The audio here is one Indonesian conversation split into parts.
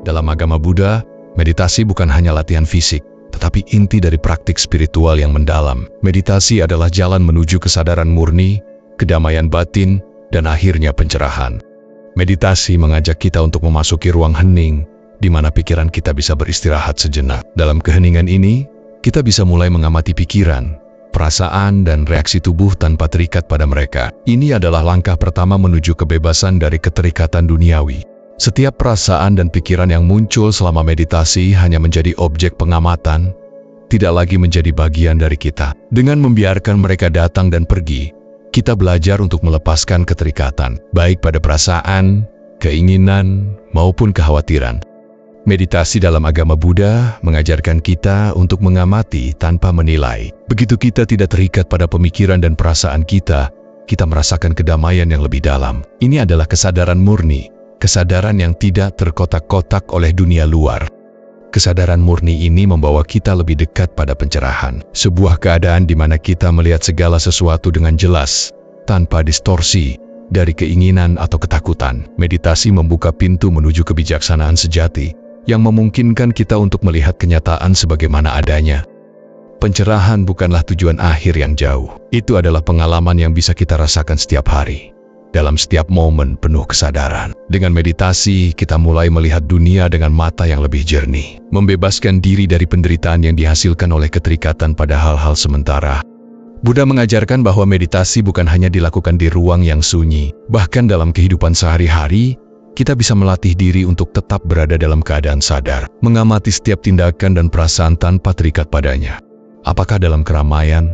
Dalam agama Buddha, meditasi bukan hanya latihan fisik, tetapi inti dari praktik spiritual yang mendalam. Meditasi adalah jalan menuju kesadaran murni, kedamaian batin, dan akhirnya pencerahan. Meditasi mengajak kita untuk memasuki ruang hening, di mana pikiran kita bisa beristirahat sejenak. Dalam keheningan ini, kita bisa mulai mengamati pikiran, perasaan, dan reaksi tubuh tanpa terikat pada mereka. Ini adalah langkah pertama menuju kebebasan dari keterikatan duniawi. Setiap perasaan dan pikiran yang muncul selama meditasi hanya menjadi objek pengamatan, tidak lagi menjadi bagian dari kita. Dengan membiarkan mereka datang dan pergi, kita belajar untuk melepaskan keterikatan, baik pada perasaan, keinginan, maupun kekhawatiran. Meditasi dalam agama Buddha mengajarkan kita untuk mengamati tanpa menilai. Begitu kita tidak terikat pada pemikiran dan perasaan kita merasakan kedamaian yang lebih dalam. Ini adalah kesadaran murni, kesadaran yang tidak terkotak-kotak oleh dunia luar. Kesadaran murni ini membawa kita lebih dekat pada pencerahan, sebuah keadaan di mana kita melihat segala sesuatu dengan jelas, tanpa distorsi dari keinginan atau ketakutan. Meditasi membuka pintu menuju kebijaksanaan sejati, yang memungkinkan kita untuk melihat kenyataan sebagaimana adanya. Pencerahan bukanlah tujuan akhir yang jauh. Itu adalah pengalaman yang bisa kita rasakan setiap hari, dalam setiap momen penuh kesadaran. Dengan meditasi, kita mulai melihat dunia dengan mata yang lebih jernih, membebaskan diri dari penderitaan yang dihasilkan oleh keterikatan pada hal-hal sementara. Buddha mengajarkan bahwa meditasi bukan hanya dilakukan di ruang yang sunyi, bahkan dalam kehidupan sehari-hari, kita bisa melatih diri untuk tetap berada dalam keadaan sadar, mengamati setiap tindakan dan perasaan tanpa terikat padanya. Apakah dalam keramaian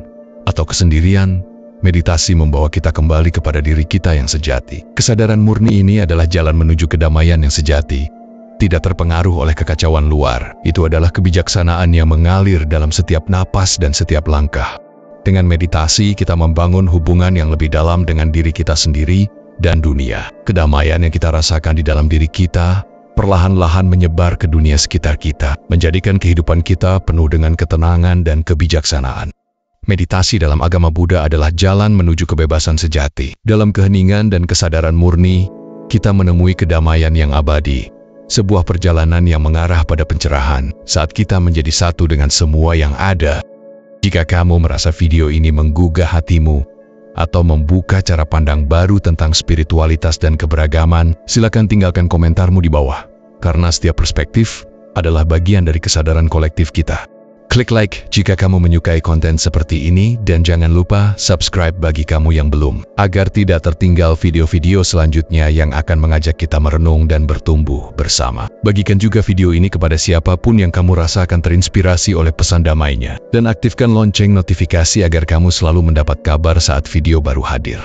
atau kesendirian, meditasi membawa kita kembali kepada diri kita yang sejati. Kesadaran murni ini adalah jalan menuju kedamaian yang sejati, tidak terpengaruh oleh kekacauan luar. Itu adalah kebijaksanaan yang mengalir dalam setiap napas dan setiap langkah. Dengan meditasi, kita membangun hubungan yang lebih dalam dengan diri kita sendiri dan dunia. Kedamaian yang kita rasakan di dalam diri kita perlahan-lahan menyebar ke dunia sekitar kita, menjadikan kehidupan kita penuh dengan ketenangan dan kebijaksanaan. Meditasi dalam agama Buddha adalah jalan menuju kebebasan sejati. Dalam keheningan dan kesadaran murni, kita menemui kedamaian yang abadi, sebuah perjalanan yang mengarah pada pencerahan saat kita menjadi satu dengan semua yang ada. Jika kamu merasa video ini menggugah hatimu, atau membuka cara pandang baru tentang spiritualitas dan keberagaman, silakan tinggalkan komentarmu di bawah, karena setiap perspektif adalah bagian dari kesadaran kolektif kita. Klik like jika kamu menyukai konten seperti ini, dan jangan lupa subscribe bagi kamu yang belum, agar tidak tertinggal video-video selanjutnya yang akan mengajak kita merenung dan bertumbuh bersama. Bagikan juga video ini kepada siapapun yang kamu rasa akan terinspirasi oleh pesan damainya, dan aktifkan lonceng notifikasi agar kamu selalu mendapat kabar saat video baru hadir.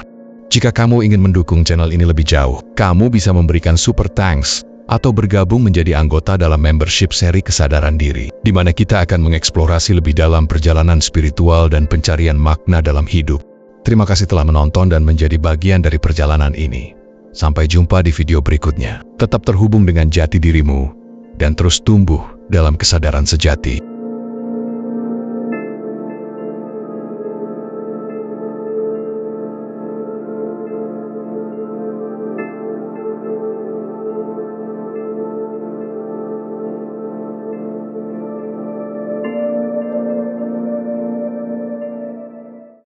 Jika kamu ingin mendukung channel ini lebih jauh, kamu bisa memberikan super thanks atau bergabung menjadi anggota dalam membership seri Kesadaran Diri, di mana kita akan mengeksplorasi lebih dalam perjalanan spiritual dan pencarian makna dalam hidup. Terima kasih telah menonton dan menjadi bagian dari perjalanan ini. Sampai jumpa di video berikutnya. Tetap terhubung dengan jati dirimu, dan terus tumbuh dalam kesadaran sejati.